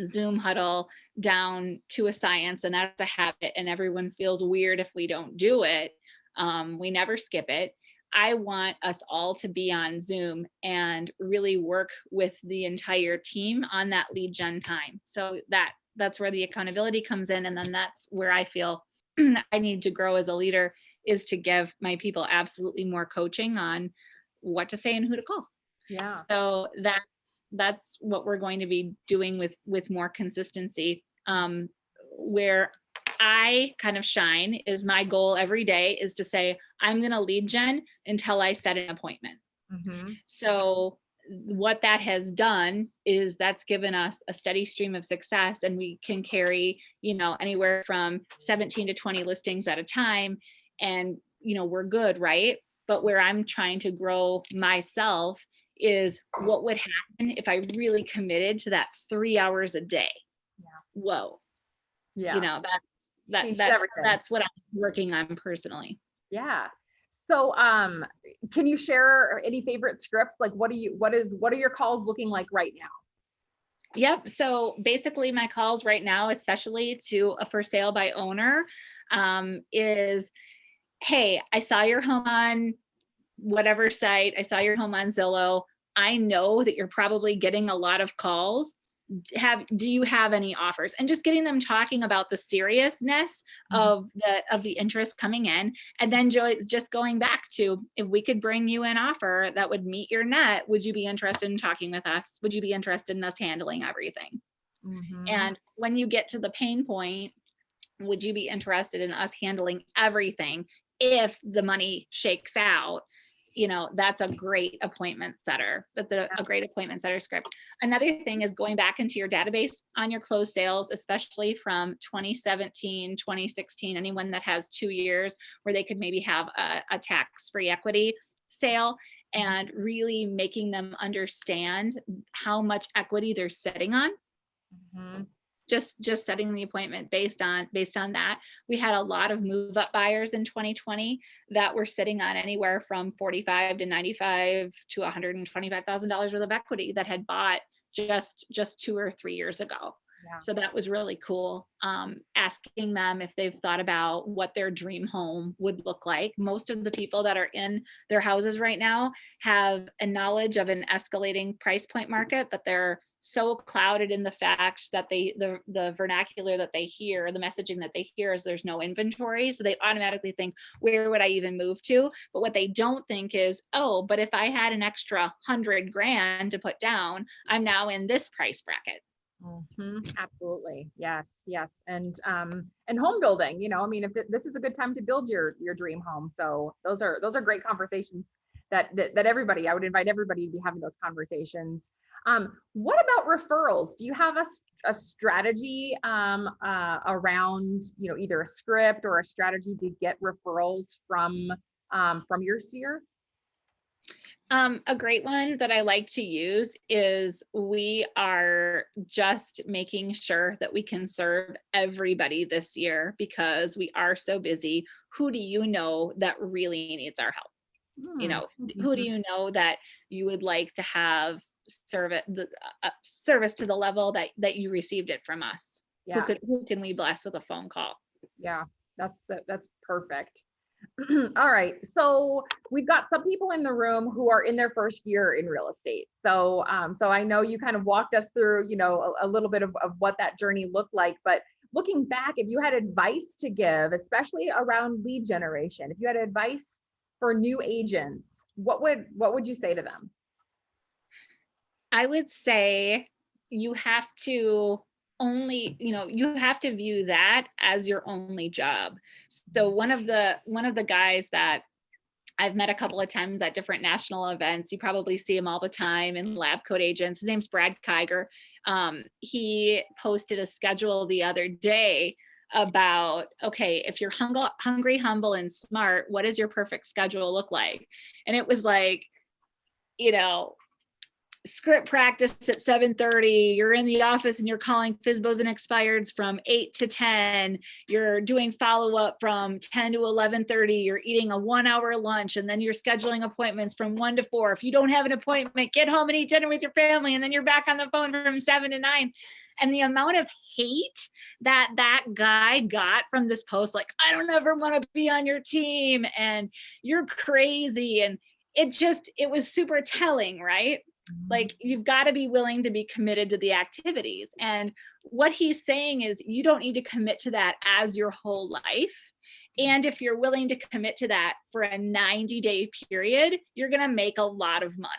Zoom huddle down to a science, and that's a habit, and everyone feels weird if we don't do it. We never skip it. I want us all to be on Zoom and really work with the entire team on that lead gen time. So that's where the accountability comes in. And then that's where I feel I need to grow as a leader, is to give my people absolutely more coaching on what to say and who to call. Yeah. So that's what we're going to be doing with more consistency. Where I kind of shine is my goal every day is to say, I'm going to lead gen until I set an appointment. Mm-hmm. So what that has done is that's given us a steady stream of success, and we can carry, you know, anywhere from 17 to 20 listings at a time. And, you know, we're good, right? But where I'm trying to grow myself is what would happen if I really committed to that 3 hours a day. Yeah. Whoa. Yeah. You know, Changes everything. that's what I'm working on personally. Yeah. So can you share any favorite scripts? Like what are your calls looking like right now? Yep. So basically my calls right now, especially to a for sale by owner, is, hey, I saw your home on whatever site. I saw your home on Zillow. I know that you're probably getting a lot of calls. Do you have any offers? And just getting them talking about the seriousness of the interest coming in, and then just going back to, if we could bring you an offer that would meet your net, would you be interested in talking with us? Would you be interested in us handling everything? Mm-hmm. And when you get to the pain point, would you be interested in us handling everything if the money shakes out? You know, that's a great appointment setter. That's a great appointment setter script. Another thing is going back into your database on your closed sales, especially from 2017, 2016, anyone that has 2 years where they could maybe have a tax-free equity sale, and really making them understand how much equity they're sitting on. Mm-hmm. Just setting the appointment based on that. We had a lot of move up buyers in 2020 that were sitting on anywhere from $45,000 to $95,000 to $125,000 worth of equity that had bought just 2 or 3 years ago. Yeah. So that was really cool. Asking them if they've thought about what their dream home would look like. Most of the people that are in their houses right now have a knowledge of an escalating price point market, but they're so clouded in the fact that the vernacular that they hear, the messaging that they hear is there's no inventory. So they automatically think, where would I even move to? But what they don't think is, oh, but if I had an extra $100,000 to put down, I'm now in this price bracket. Mm-hmm. Absolutely. Yes. And home building, you know, I mean, if this is a good time to build your dream home. So those are great conversations that everybody, I would invite everybody to be having those conversations. What about referrals? Do you have a strategy around, you know, either a script or a strategy to get referrals from your sphere? A great one that I like to use is we are just making sure that we can serve everybody this year because we are so busy. Who do you know that really needs our help? You know, who do you know that you would like to have service to the level that you received it from us? Yeah. Who can we bless with a phone call? Yeah, that's perfect. All right, so we've got some people in the room who are in their first year in real estate. So so I know you kind of walked us through, you know, a little bit of what that journey looked like, but looking back, if you had advice to give, especially around lead generation, if you had advice for new agents, what would you say to them? I would say you have to you have to view that as your only job. So one of the guys that I've met a couple of times at different national events, you probably see him all the time in Lab Coat Agents. His name's Brad Kiger. He posted a schedule the other day about, okay, if you're hungry, humble, and smart, what does your perfect schedule look like? And it was like, you know, script practice at 7:30, you're in the office and you're calling FSBOs and expireds from 8 to 10, you're doing follow-up from 10 to 11:30, you're eating a 1-hour lunch, and then you're scheduling appointments from 1 to 4. If you don't have an appointment, get home and eat dinner with your family, and then you're back on the phone from 7 to 9. And the amount of hate that guy got from this post, like, I don't ever want to be on your team, and you're crazy, and it was super telling, right? Like, you've got to be willing to be committed to the activities. And what he's saying is you don't need to commit to that as your whole life. And if you're willing to commit to that for a 90-day period, you're going to make a lot of money.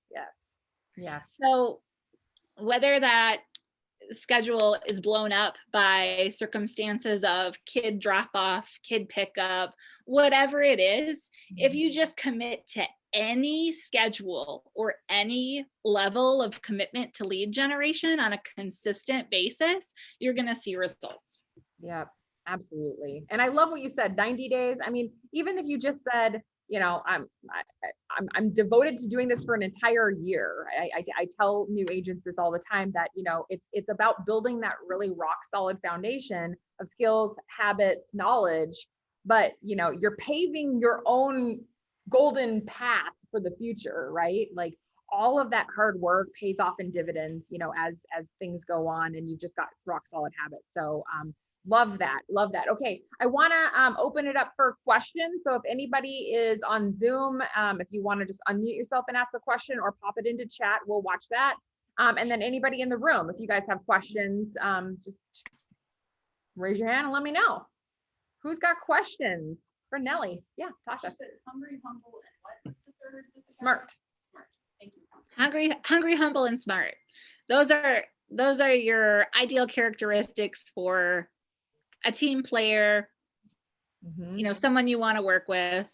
Yes. Yes. So whether that schedule is blown up by circumstances of kid drop off, kid pickup, whatever it is, if you just commit to any schedule or any level of commitment to lead generation on a consistent basis, you're going to see results. Yeah, absolutely. And I love what you said, 90 days. I mean, even if you just said, you know, I'm devoted to doing this for an entire year. I tell new agents this all the time, that, you know, it's about building that really rock solid foundation of skills, habits, knowledge, but, you know, you're paving your own golden path for the future, right? Like, all of that hard work pays off in dividends, you know, as things go on, and you've just got rock solid habits. So love that. Okay, I want to open it up for questions. So if anybody is on Zoom, if you want to just unmute yourself and ask a question, or pop it into chat, we'll watch that. And then anybody in the room, if you guys have questions, just raise your hand and let me know. Who's got questions for Nellie? Yeah, Tasha. Hungry, humble, and what? What's the third? Smart. Smart. Thank you. Hungry, humble, and smart. Those are your ideal characteristics for a team player, you know, someone you want to work with.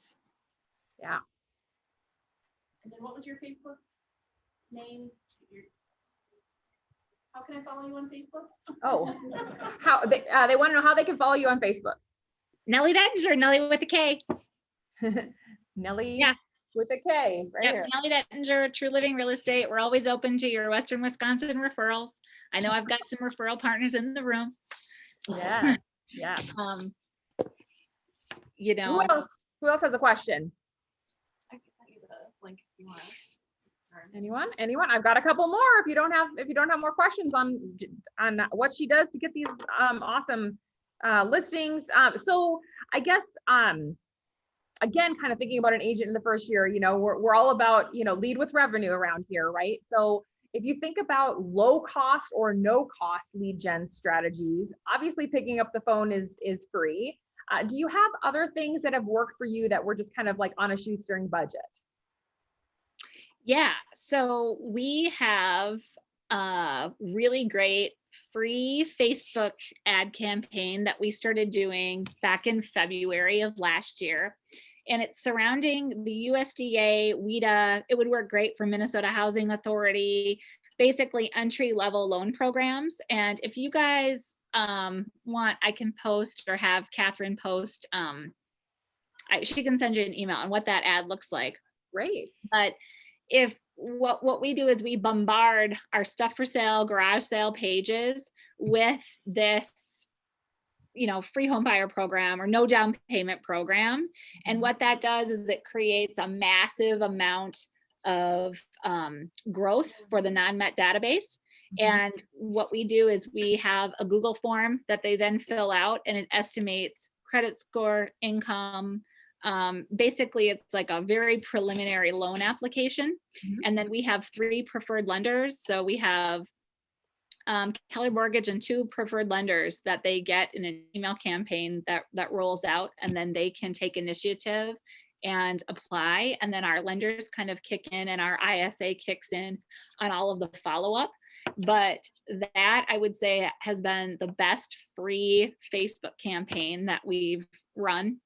Yeah. And then what was your Facebook name? How can I follow you on Facebook? Oh, how they want to know how they can follow you on Facebook. Nellie Dettinger, Nellie with a K. Nellie, yeah, with a K, right here. Nellie Dettinger, True Living Real Estate. We're always open to your Western Wisconsin referrals. I know I've got some referral partners in the room. Yeah, yeah. You know, who else has a question? I can send you the link if you want. Anyone? I've got a couple more. If you don't have more questions on what she does to get these awesome listings. So I guess again, kind of thinking about an agent in the first year, you know, we're all about, you know, lead with revenue around here, right? So if you think about low cost or no cost lead gen strategies, obviously picking up the phone is free. Do you have other things that have worked for you that were just kind of like on a shoestring budget? Yeah, so we have a really great free Facebook ad campaign that we started doing back in February of last year. and it's surrounding the USDA, WIDA. It would work great for Minnesota Housing Authority, basically entry level loan programs. And if you guys want, I can post or have Catherine post. She can send you an email on what that ad looks like. Great. But if what we do is we bombard our stuff for sale, garage sale pages with this, free home buyer program or no down payment program. And what that does is it creates a massive amount of growth for the non-met database. And what we do is we have a Google form that they then fill out, and it estimates credit score, income. Basically, it's like a very preliminary loan application. And then we have 3 preferred lenders. So we have Keller Mortgage and 2 preferred lenders that they get in an email campaign that rolls out, and then they can take initiative and apply. And then our lenders kind of kick in, and our ISA kicks in on all of the follow-up. But that, I would say, has been the best free Facebook campaign that we've run.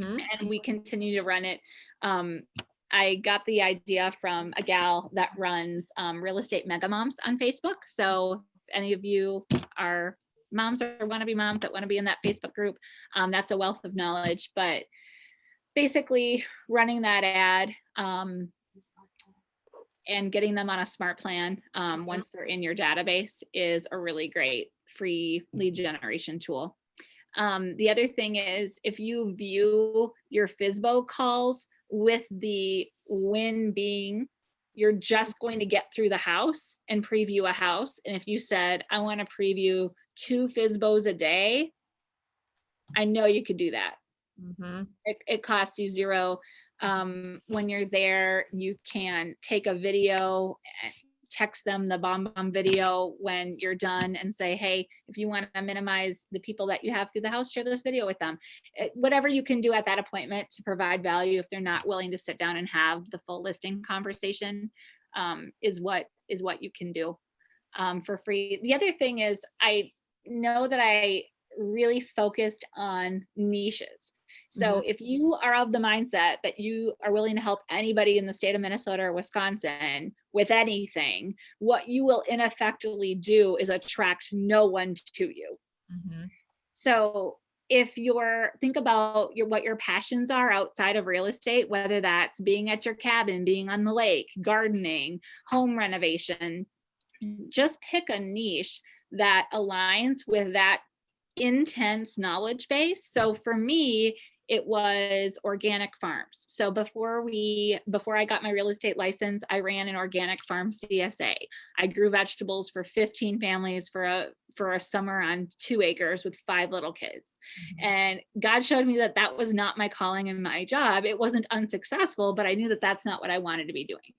And we continue to run it. I got the idea from a gal that runs Real Estate Mega Moms on Facebook. So if any of you are moms or wannabe moms that want to be in that Facebook group, that's a wealth of knowledge. But basically running that ad and getting them on a smart plan once they're in your database is a really great free lead generation tool. The other thing is, if you view your FSBO calls with the win being you're just going to get through the house and preview a house, and if you said, I want to preview 2 FSBOs a day, I know you could do that. It costs you $0. When you're there, you can take a video, text them the bomb video when you're done and say, hey, if you want to minimize the people that you have through the house, share this video with them. Whatever you can do at that appointment to provide value if they're not willing to sit down and have the full listing conversation is what you can do for free. The other thing is, I know that I really focused on niches. So if you are of the mindset that you are willing to help anybody in the state of Minnesota or Wisconsin with anything, what you will ineffectively do is attract no one to you. So if think about what your passions are outside of real estate, whether that's being at your cabin, being on the lake, gardening, home renovation, just pick a niche that aligns with that intense knowledge base. So for me, it was organic farms. So before I got my real estate license, I ran an organic farm CSA. I grew vegetables for 15 families for a summer on 2 acres with 5 little kids. And God showed me that that was not my calling and my job. It wasn't unsuccessful, but I knew that that's not what I wanted to be doing.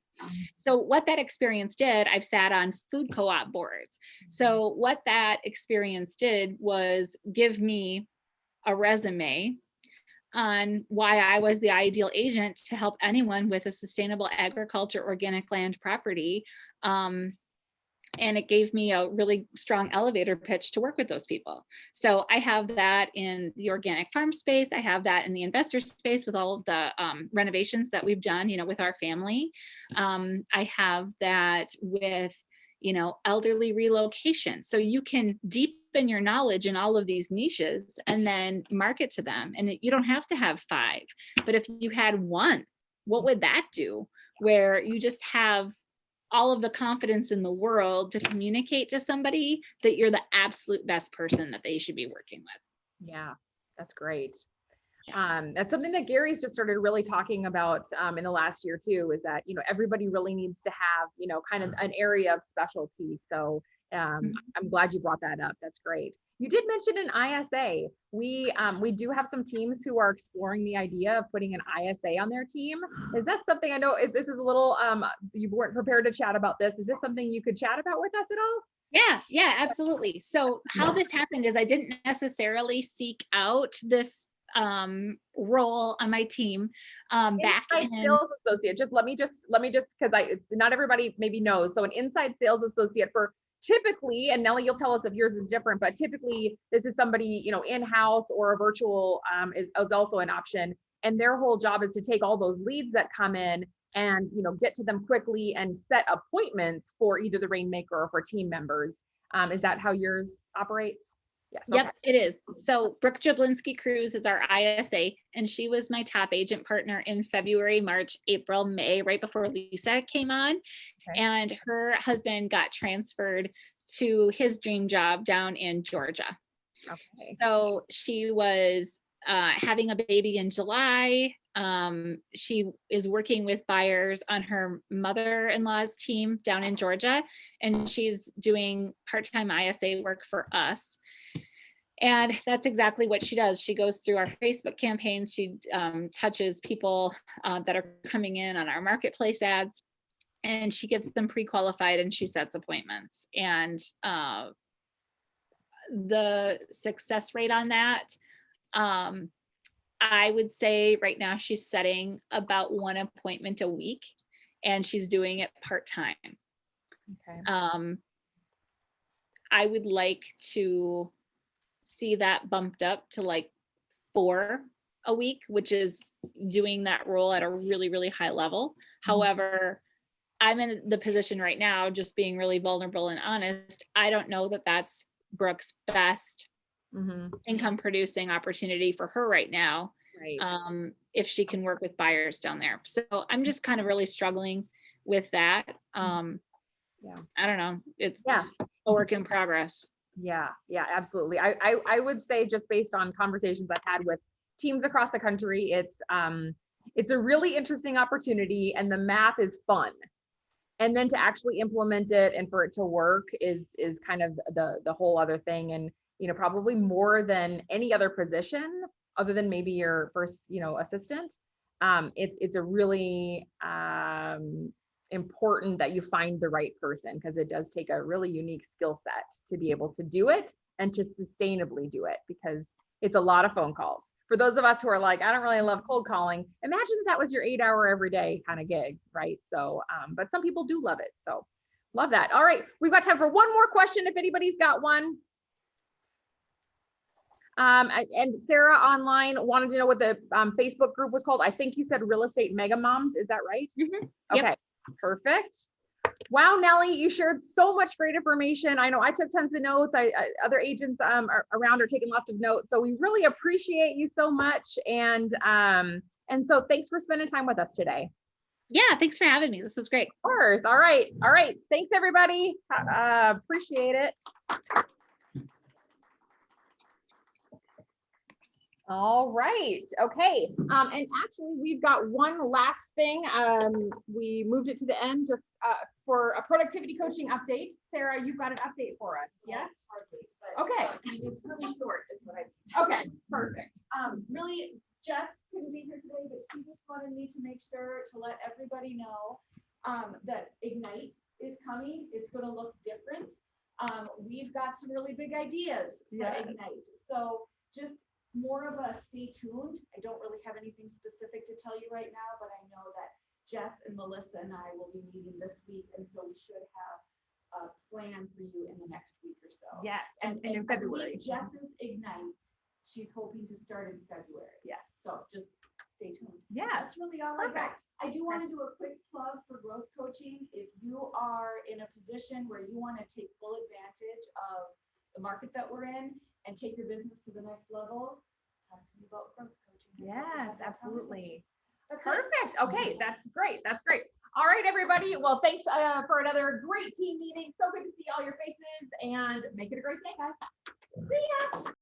So what that experience did, I've sat on food co-op boards. So what that experience did was give me a resume on why I was the ideal agent to help anyone with a sustainable agriculture, organic land property. And it gave me a really strong elevator pitch to work with those people. So I have that in the organic farm space. I have that in the investor space with all of the renovations that we've done, with our family. I have that with, elderly relocation. So you can deepen your knowledge in all of these niches and then market to them. And you don't have to have 5, but if you had 1, what would that do? Where you just have all of the confidence in the world to communicate to somebody that you're the absolute best person that they should be working with. Yeah, that's great. That's something that Gary's just started really talking about in the last year too, is that, everybody really needs to have, kind of an area of specialty. So I'm glad you brought that up. That's great. You did mention an ISA. We do have some teams who are exploring the idea of putting an ISA on their team. Is that something, I know this is a little, you weren't prepared to chat about this. Is this something you could chat about with us at all? Yeah, absolutely. So how this happened is I didn't necessarily seek out this role on my team back in sales associate. Let me just because not everybody maybe knows. So an inside sales associate for typically, and Nellie, you'll tell us if yours is different, but typically this is somebody, in-house or a virtual is also an option. And their whole job is to take all those leads that come in and, you know, get to them quickly and set appointments for either the Rainmaker or for team members. Is that how yours operates? Yes. Yep, okay. it is. So Brooke Jablinski Cruz is our ISA, and she was my top agent partner in February, March, April, May, right before Lisa came on. Okay. And her husband got transferred to his dream job down in Georgia. Okay. So she was having a baby in July. She is working with buyers on her mother-in-law's team down in Georgia, and she's doing part-time ISA work for us. And that's exactly what she does. She goes through our Facebook campaigns. She touches people that are coming in on our marketplace ads, and she gets them pre-qualified and she sets appointments. And the success rate on that, I would say right now she's setting about 1 appointment a week, and she's doing it part-time. Okay. I would like to see that bumped up to like 4 a week, which is doing that role at a really, really high level. However, I'm in the position right now, just being really vulnerable and honest. I don't know that that's Brooke's best income producing opportunity for her right now. Right. If she can work with buyers down there. So I'm just kind of really struggling with that. Yeah. I don't know. It's Yeah. a work in progress. Yeah, absolutely. I would say, just based on conversations I've had with teams across the country, it's a really interesting opportunity, and the math is fun. And then to actually implement it and for it to work is kind of the whole other thing. And, you know, probably more than any other position other than maybe your first, you know, assistant. It's a really important that you find the right person, because it does take a really unique skill set to be able to do it and to sustainably do it, because it's a lot of phone calls. For those of us who are like, I don't really love cold calling, imagine that was your 8-hour every day kind of gig, right? So, but some people do love it. So love that. All right, we've got time for one more question if anybody's got one. And Sarah online wanted to know what the Facebook group was called. I think you said Real Estate Mega Moms. Is that right? Yep. Okay, perfect. Wow, Nellie, you shared so much great information. I know I took tons of notes. Other agents around are taking lots of notes. So we really appreciate you so much. And so thanks for spending time with us today. Yeah, thanks for having me. This was great. Of course. All right. Thanks, everybody. Appreciate it. All right. Okay. And actually, we've got one last thing. We moved it to the end just for a productivity coaching update. Sarah, you've got an update for us. Yeah. Okay. It's really short is what I Okay. Perfect. really Jess couldn't be here today, but she just wanted me to make sure to let everybody know that Ignite is coming. It's going to look different. We've got some really big ideas for Ignite. So just more of a stay tuned. I don't really have anything specific to tell you right now, but I know that Jess and Melissa and I will be meeting this week, and so we should have a plan for you in the next week or so. Yes. And in I believe February. Jess's Ignite, she's hoping to start in February. Yes. So just stay tuned. Yeah. That's really all I got. Perfect. I do want to do a quick plug for growth coaching. If you are in a position where you want to take full advantage of the market that we're in and take your business to the next level, talk to me about growth coaching. Yes, absolutely. That's it. Perfect. Okay, that's great. That's great. All right, everybody. Well, thanks for another great team meeting. So good to see all your faces, and make it a great day, guys. See ya.